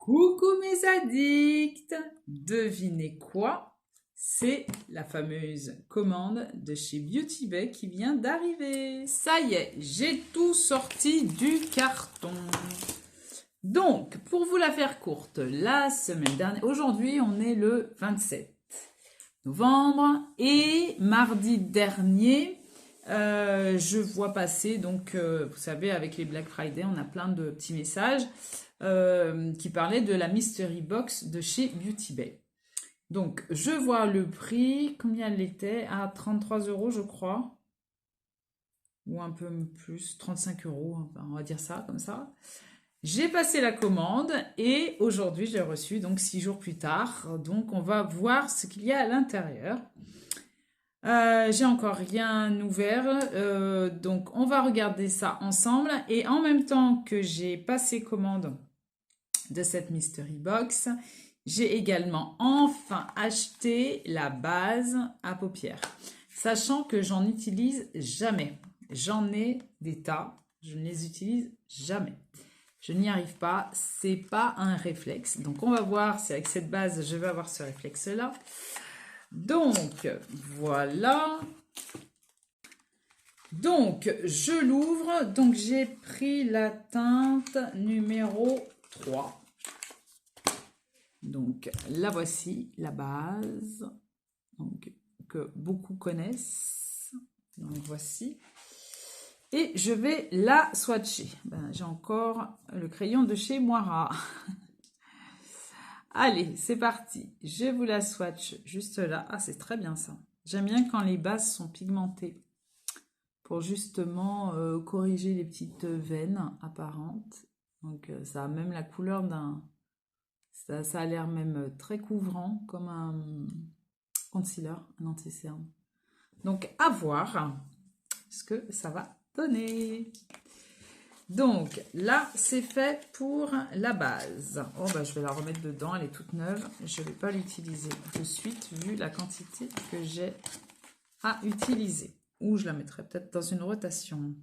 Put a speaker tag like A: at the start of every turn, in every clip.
A: Coucou mes addicts! Devinez quoi? C'est la fameuse commande de chez Beauty Bay qui vient d'arriver. Ça y est, j'ai tout sorti du carton. Donc, pour vous la faire courte, la semaine dernière, aujourd'hui on est le 27 novembre et mardi dernier, je vois passer, donc vous savez avec les Black Friday, on a plein de petits messages qui parlaient de la Mystery Box de chez Beauty Bay. Donc je vois le prix, combien elle était, à 33 € je crois, ou un peu plus, 35 €, on va dire ça comme ça. J'ai passé la commande et aujourd'hui j'ai reçu donc 6 jours plus tard. Donc on va voir ce qu'il y a à l'intérieur. J'ai encore rien ouvert, donc on va regarder ça ensemble. Et en même temps que j'ai passé commande de cette Mystery Box, j'ai également enfin acheté la base à paupières. Sachant que j'en utilise jamais. J'en ai des tas, je ne les utilise jamais. Je n'y arrive pas, c'est pas un réflexe. Donc on va voir si avec cette base je vais avoir ce réflexe-là. Donc voilà. Donc je l'ouvre. Donc j'ai pris la teinte numéro 3. Donc la voici, la base. Donc, que beaucoup connaissent. Donc voici. Et je vais la swatcher. J'ai encore le crayon de chez Moira. Allez, c'est parti. Je vous la swatch juste là. Ah, c'est très bien ça. J'aime bien quand les bases sont pigmentées pour justement corriger les petites veines apparentes. Donc ça a même la couleur d'un... Ça a l'air même très couvrant, comme un concealer, un anti-cerne. Donc à voir ce que ça va donner. Donc là, c'est fait pour la base. Oh, je vais la remettre dedans, elle est toute neuve. Je ne vais pas l'utiliser de suite vu la quantité que j'ai à utiliser. Ou je la mettrai peut-être dans une rotation.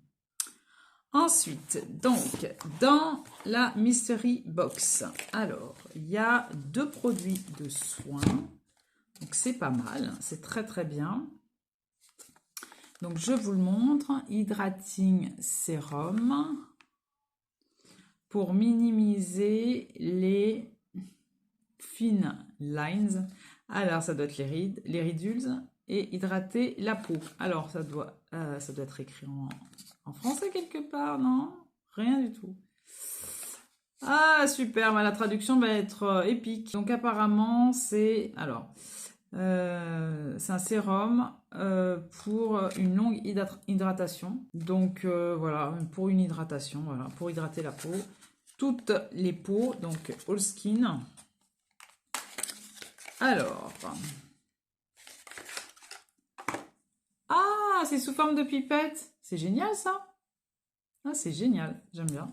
A: Ensuite, donc, dans la Mystery Box, alors, il y a 2 produits de soins. Donc, c'est pas mal, c'est très très bien. Donc, je vous le montre. Hydrating Serum pour minimiser les fine lines. Alors, ça doit être les ridules et hydrater la peau. Alors, ça doit être écrit en français quelque part, non? Rien du tout. Ah, super, la traduction va être épique. Donc, apparemment, c'est... Alors, c'est un sérum pour une longue hydratation. Donc, voilà, pour une hydratation, voilà, pour hydrater la peau. Toutes les peaux, donc all skin. Alors... Ah, c'est sous forme de pipette. C'est génial, ça. Ah, c'est génial. J'aime bien.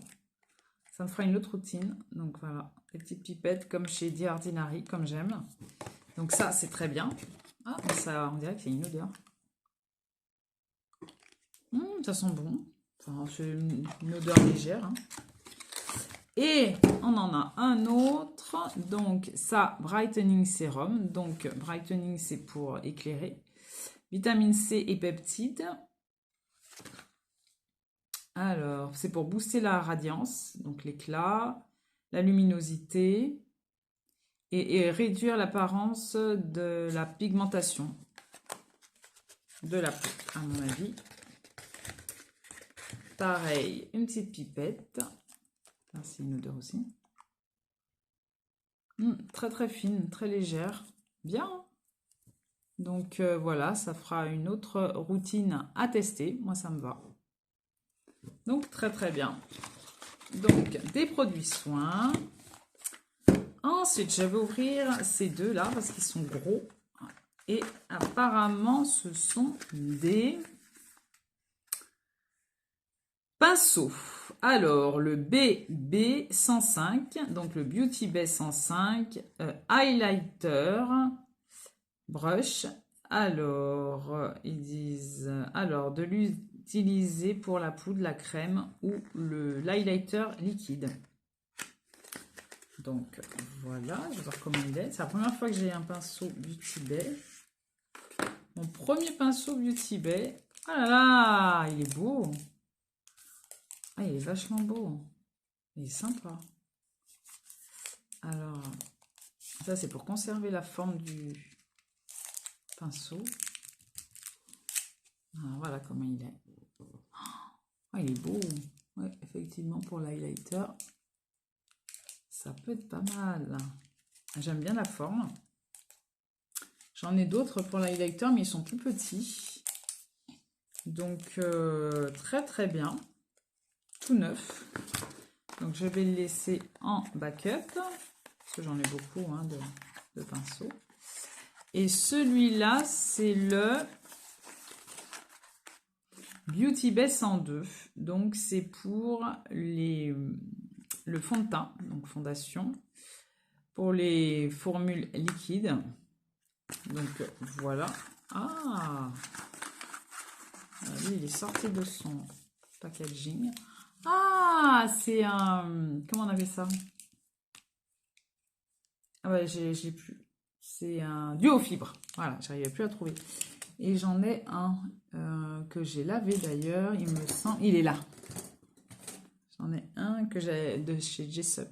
A: Ça me fera une autre routine. Donc, voilà. Les petites pipettes comme chez The Ordinary, comme j'aime. Donc, ça, c'est très bien. Ah, ça, on dirait qu'il y a une odeur. Ça sent bon. Enfin, c'est une odeur légère. Hein. Et on en a un autre. Donc, ça, Brightening Serum. Donc, Brightening, c'est pour éclairer. Vitamine C et peptides. Alors, c'est pour booster la radiance, donc l'éclat, la luminosité et réduire l'apparence de la pigmentation de la peau, à mon avis. Pareil, une petite pipette. C'est une odeur aussi. Très très fine, très légère. Bien. Donc voilà, ça fera une autre routine à tester. Moi, ça me va. Donc très très bien. Donc des produits soins. Ensuite, je vais ouvrir ces deux là parce qu'ils sont gros. Et apparemment, ce sont des pinceaux. Alors, le BB105, donc le Beauty Bay 105, highlighter, brush. Alors, ils disent, alors, de l'utiliser pour la poudre, la crème ou l'highlighter liquide. Donc voilà, je vais voir comment il est. C'est la première fois que j'ai un pinceau Beauty Bay. Mon premier pinceau Beauty Bay. Ah là là, il est beau. Ah, il est vachement beau. Il est sympa. Alors, ça c'est pour conserver la forme du pinceau. Alors, voilà comment il est. Ah, il est beau. Ouais, effectivement, pour l'highlighter, ça peut être pas mal. J'aime bien la forme. J'en ai d'autres pour l'highlighter, mais ils sont plus petits. Donc, très très bien. Tout neuf. Donc, je vais le laisser en backup. Parce que j'en ai beaucoup hein, de pinceaux. Et celui-là, c'est le Beauty Bay 102. Donc, c'est pour le fond de teint, donc fondation, pour les formules liquides. Donc, voilà. Ah, lui, il est sorti de son packaging. Ah, c'est un... Comment on avait ça? Ah ouais, j'ai plus. C'est un duo fibre. Voilà, j'arrivais plus à trouver. Et j'en ai un que j'ai lavé d'ailleurs. Il me semble... Il est là. J'en ai un que j'ai de chez Jessup.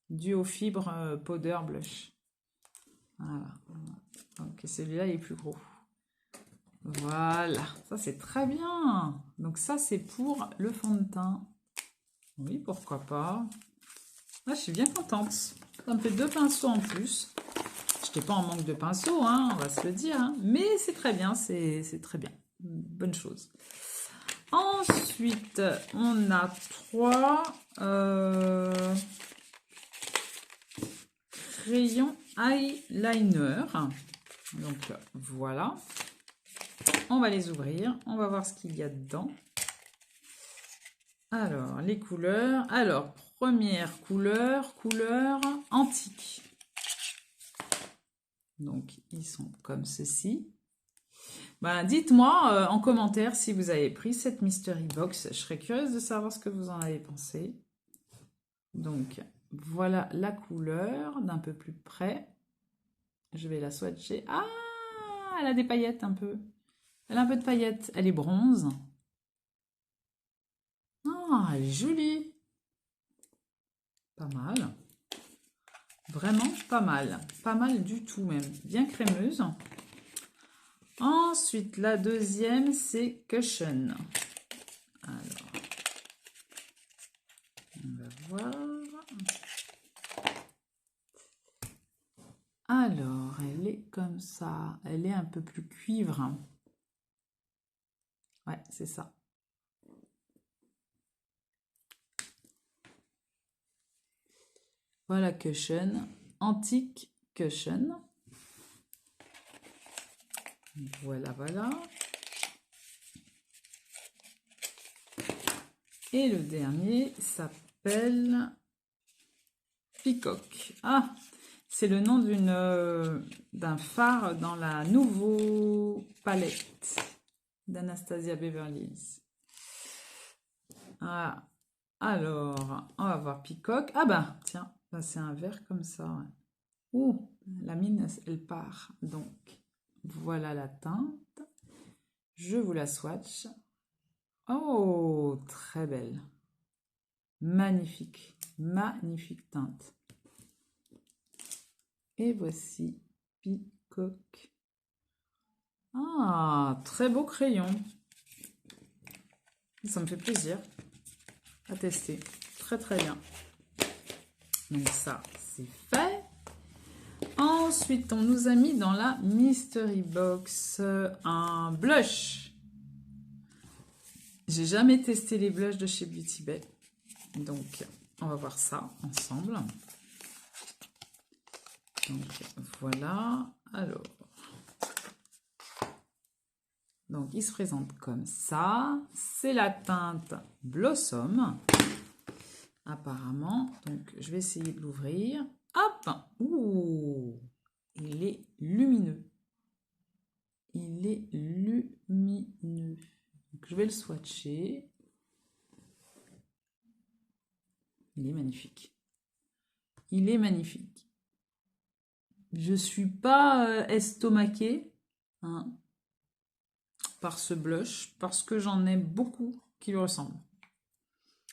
A: Duo fibre powder blush. Voilà. Donc celui-là, il est plus gros. Voilà. Ça, c'est très bien. Donc ça, c'est pour le fond de teint. Oui, pourquoi pas. Là, je suis bien contente. Ça me fait 2 pinceaux en plus. Je n'étais pas en manque de pinceaux, hein, on va se le dire. Hein. Mais c'est très bien, c'est très bien. Bonne chose. Ensuite, on a 3 crayons eyeliner. Donc, voilà. On va les ouvrir. On va voir ce qu'il y a dedans. Alors, les couleurs. Alors, première couleur, couleur antique. Donc, ils sont comme ceci. Ben, dites-moi en commentaire si vous avez pris cette Mystery Box. Je serais curieuse de savoir ce que vous en avez pensé. Donc, voilà la couleur d'un peu plus près. Je vais la swatcher. Ah, elle a des paillettes un peu. Elle a un peu de paillettes. Elle est bronze. Ah, elle est jolie. Pas mal. Vraiment pas mal. Pas mal du tout même. Bien crémeuse. Ensuite, la deuxième, c'est Cushion. Alors, on va voir. Alors, elle est comme ça. Elle est un peu plus cuivre. Ouais, c'est ça. Voilà Cushion. Antique Cushion. Voilà, voilà. Et le dernier s'appelle Peacock. Ah, c'est le nom d'un phare dans la nouveau palette d'Anastasia Beverly Hills. Ah, alors, on va voir Peacock. Ah bah, tiens, c'est un vert comme ça. Ouais. Ouh, la mine, elle part. Donc, voilà la teinte. Je vous la swatch. Oh, très belle. Magnifique. Magnifique teinte. Et voici Peacock. Ah, très beau crayon. Ça me fait plaisir à tester. Très très bien. Donc ça, c'est fait. Ensuite, on nous a mis dans la Mystery Box un blush. J'ai jamais testé les blushs de chez Beauty Bay. Donc, on va voir ça ensemble. Donc, voilà. Alors. Donc, il se présente comme ça. C'est la teinte Blossom. Apparemment. Donc, je vais essayer de l'ouvrir. Hop! Ouh! Il est lumineux. Il est lumineux. Donc, je vais le swatcher. Il est magnifique. Il est magnifique. Je suis pas estomaquée hein, par ce blush parce que j'en ai beaucoup qui lui ressemblent.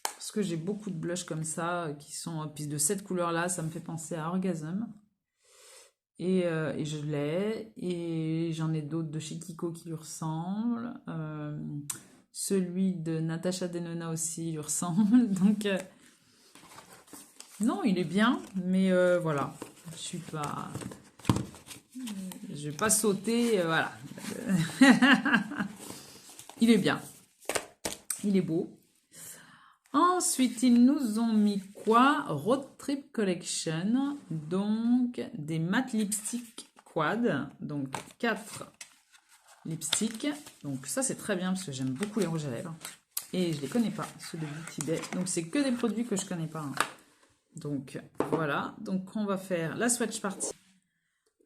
A: Parce que j'ai beaucoup de blushs comme ça qui sont... Puis de cette couleur-là, ça me fait penser à Orgasm. Et je l'ai. Et j'en ai d'autres de chez Kiko qui lui ressemblent. Celui de Natasha Denona aussi lui ressemble. Donc, non, il est bien. Mais voilà, je suis pas... Je vais pas sauter. Voilà. Il est bien. Il est beau. Ensuite, ils nous ont mis quoi? Road Trip Collection. Donc, des matte lipstick quad. Donc, 4 lipsticks. Donc, ça, c'est très bien parce que j'aime beaucoup les rouges à lèvres. Et je les connais pas, ceux de Beauty Bay. Donc, c'est que des produits que je connais pas. Hein. Donc, voilà. Donc, on va faire la swatch party.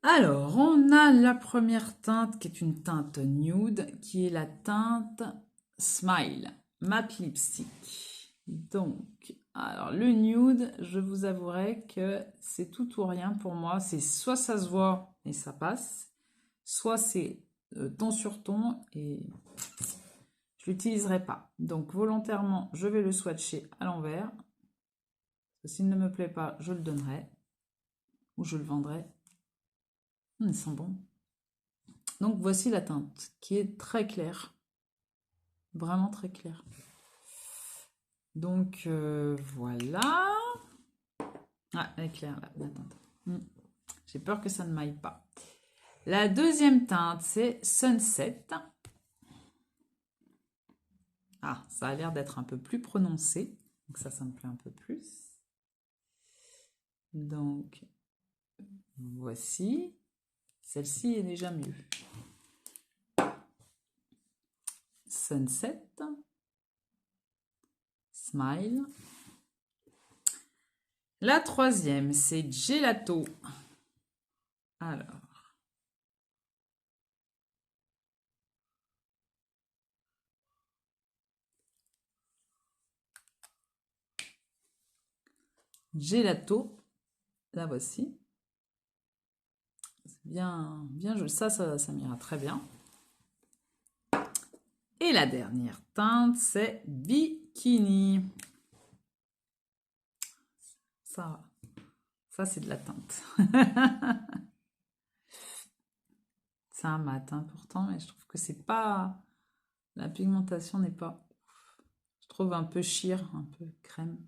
A: Alors, on a la première teinte qui est une teinte nude, qui est la teinte Smile Matte Lipstick. Donc, alors le nude, je vous avouerai que c'est tout ou rien pour moi. C'est soit ça se voit et ça passe, soit c'est ton sur ton et je l'utiliserai pas. Donc, volontairement, je vais le swatcher à l'envers. S'il ne me plaît pas, je le donnerai ou je le vendrai. Ils sont bons. Donc voici la teinte qui est très claire. Vraiment très claire. Donc voilà. Ah, elle est claire là, la teinte. J'ai peur que ça ne m'aille pas. La deuxième teinte, c'est Sunset. Ah, ça a l'air d'être un peu plus prononcé. Donc ça me plaît un peu plus. Donc voici. Celle-ci est déjà mieux. Sunset. Smile. La troisième, c'est Gelato. Alors. Gelato. La voici. Bien, bien, ça m'ira très bien. Et la dernière teinte, c'est Bikini. Ça c'est de la teinte. C'est un mat, hein, pourtant, mais je trouve que c'est pas... La pigmentation n'est pas... Je trouve un peu sheer, un peu crème.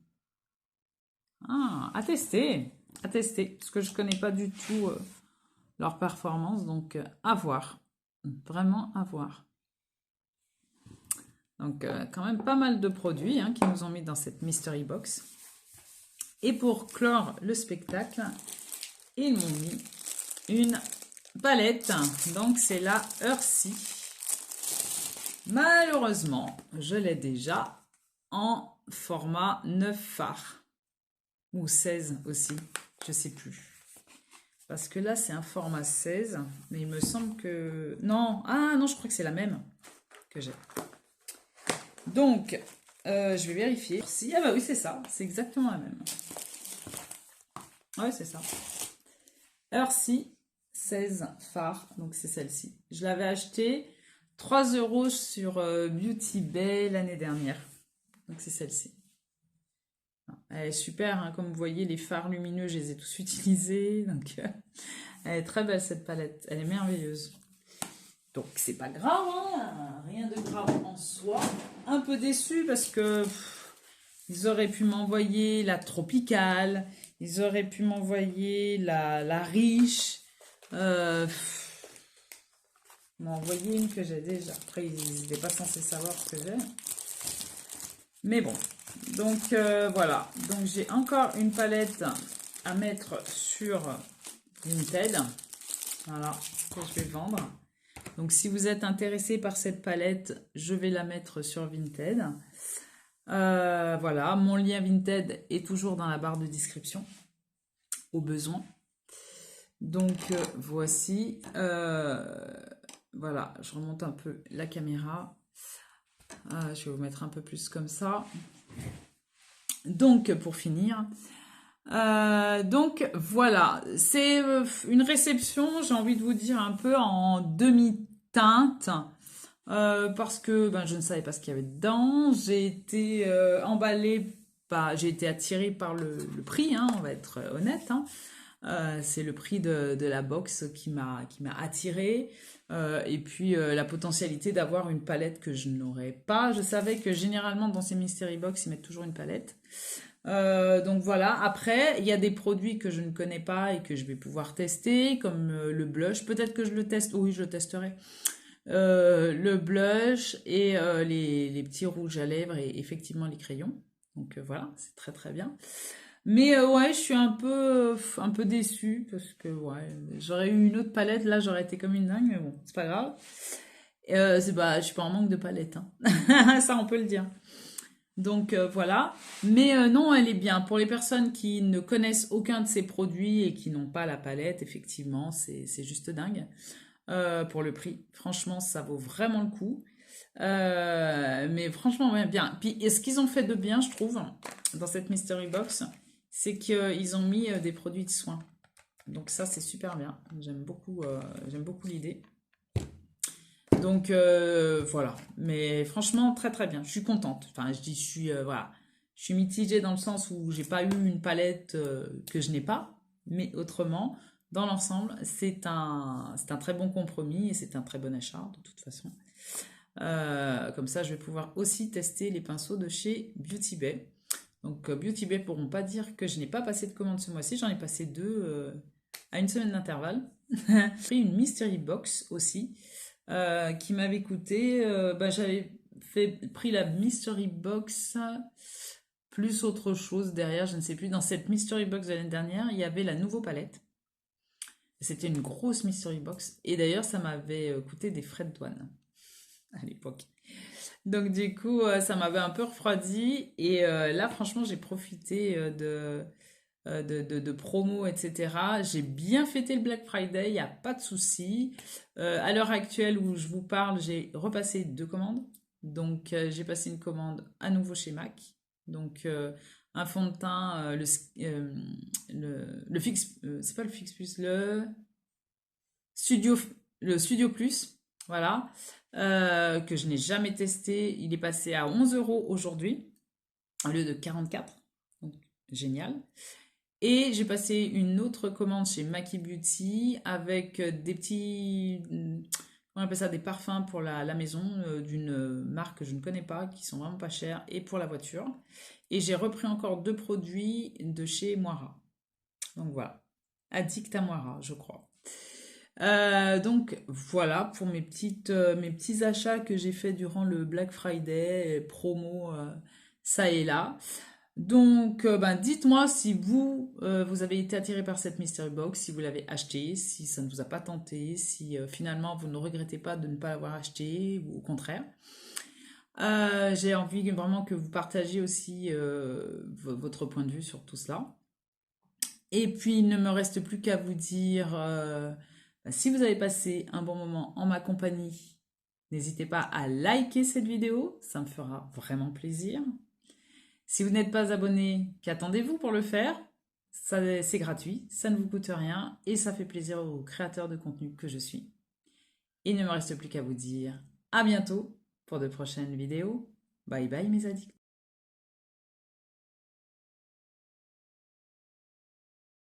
A: Ah, à tester, parce que je connais pas du tout leur performance, donc à voir. Vraiment à voir. Donc, quand même pas mal de produits hein, qui nous ont mis dans cette mystery box. Et pour clore le spectacle, ils m'ont mis une palette. Donc, c'est la Earthy. Malheureusement, je l'ai déjà en format 9 phares. Ou 16 aussi, je sais plus. Parce que là, c'est un format 16. Mais il me semble que... Non, ah non, je crois que c'est la même que j'ai. Donc, je vais vérifier. Ah bah oui, c'est ça. C'est exactement la même. Ouais, c'est ça. Earthy 16 fards. Donc, c'est celle-ci. Je l'avais acheté 3 € sur Beauty Bay l'année dernière. Donc, c'est celle-ci. Elle est super. Hein, comme vous voyez, les fards lumineux, je les ai tous utilisés. Donc, elle est très belle, cette palette. Elle est merveilleuse. Donc, c'est pas grave, hein, rien de grave en soi. Un peu déçue parce que ils auraient pu m'envoyer la tropicale, ils auraient pu m'envoyer la riche. Ils m'ont envoyé une que j'ai déjà. Après, ils n'étaient pas censés savoir ce que j'ai. Mais bon, donc voilà. Donc, j'ai encore une palette à mettre sur Vinted. Voilà, que je vais vendre. Donc, si vous êtes intéressé par cette palette, je vais la mettre sur Vinted. Voilà, mon lien Vinted est toujours dans la barre de description, au besoin. Donc, voici. Voilà, je remonte un peu la caméra. Je vais vous mettre un peu plus comme ça. Donc, pour finir, Donc voilà, c'est une réception, j'ai envie de vous dire un peu en demi-teinte, parce que ben, je ne savais pas ce qu'il y avait dedans. J'ai été emballée, j'ai été attirée par le prix, hein, on va être honnête, hein. C'est le prix de la box qui m'a attirée. Et puis la potentialité d'avoir une palette que je n'aurais pas. Je savais que généralement dans ces mystery box, ils mettent toujours une palette. Donc voilà, après, il y a des produits que je ne connais pas et que je vais pouvoir tester, comme le blush. Peut-être que je le teste, oui, je le testerai. Le blush et les petits rouges à lèvres et effectivement les crayons. Donc voilà, c'est très très bien. Mais ouais, je suis un peu déçue parce que ouais, j'aurais eu une autre palette, là j'aurais été comme une dingue, mais bon, c'est pas grave. Je suis pas en manque de palette, hein. Ça on peut le dire. Donc voilà. Mais non, elle est bien. Pour les personnes qui ne connaissent aucun de ces produits et qui n'ont pas la palette, effectivement, c'est juste dingue pour le prix. Franchement, ça vaut vraiment le coup. Mais franchement, ouais, bien. Puis, et ce qu'ils ont fait de bien, je trouve, dans cette mystery box, c'est qu'ils ont mis des produits de soins. Donc ça, c'est super bien. J'aime beaucoup l'idée. Donc voilà. Mais franchement, très très bien. Je suis contente. Enfin, je dis, voilà. Je suis mitigée dans le sens où j'ai pas eu une palette que je n'ai pas, mais autrement, dans l'ensemble, c'est un très bon compromis et c'est un très bon achat de toute façon. Comme ça, je vais pouvoir aussi tester les pinceaux de chez Beauty Bay. Donc Beauty Bay pourront pas dire que je n'ai pas passé de commande ce mois-ci. J'en ai passé deux à une semaine d'intervalle. J'ai pris une mystery box aussi qui m'avait coûté. J'avais pris la mystery box plus autre chose derrière, je ne sais plus. Dans cette mystery box de l'année dernière, il y avait la nouvelle palette. C'était une grosse mystery box. Et d'ailleurs, ça m'avait coûté des frais de douane à l'époque. Donc du coup, ça m'avait un peu refroidi. Et là, franchement, j'ai profité de promos, etc. J'ai bien fêté le Black Friday, il n'y a pas de souci. À l'heure actuelle où je vous parle, j'ai repassé deux commandes. Donc j'ai passé une commande à nouveau chez MAC. Donc un fond de teint, le fixe, c'est pas le fixe plus, Studio, le Studio Plus, voilà, que je n'ai jamais testé. Il est passé à 11 euros aujourd'hui, au lieu de 44. Donc, génial. Et j'ai passé une autre commande chez Maki Beauty avec des petits, on appelle ça des parfums pour la maison d'une marque que je ne connais pas, qui sont vraiment pas chers, et pour la voiture. Et j'ai repris encore deux produits de chez Moira. Donc voilà, Addict à Moira, je crois. Donc voilà pour mes petits achats que j'ai fait durant le Black Friday, promo ça et là. Donc dites-moi si vous avez été attiré par cette mystery box, si vous l'avez acheté, si ça ne vous a pas tenté, si finalement vous ne regrettez pas de ne pas l'avoir acheté ou au contraire. J'ai envie vraiment que vous partagiez aussi votre point de vue sur tout cela. Et puis, il ne me reste plus qu'à vous dire, si vous avez passé un bon moment en ma compagnie, n'hésitez pas à liker cette vidéo, ça me fera vraiment plaisir. Si vous n'êtes pas abonné, qu'attendez-vous pour le faire? C'est gratuit, ça ne vous coûte rien et ça fait plaisir aux créateurs de contenu que je suis. Il ne me reste plus qu'à vous dire à bientôt pour de prochaines vidéos. Bye bye mes addicts.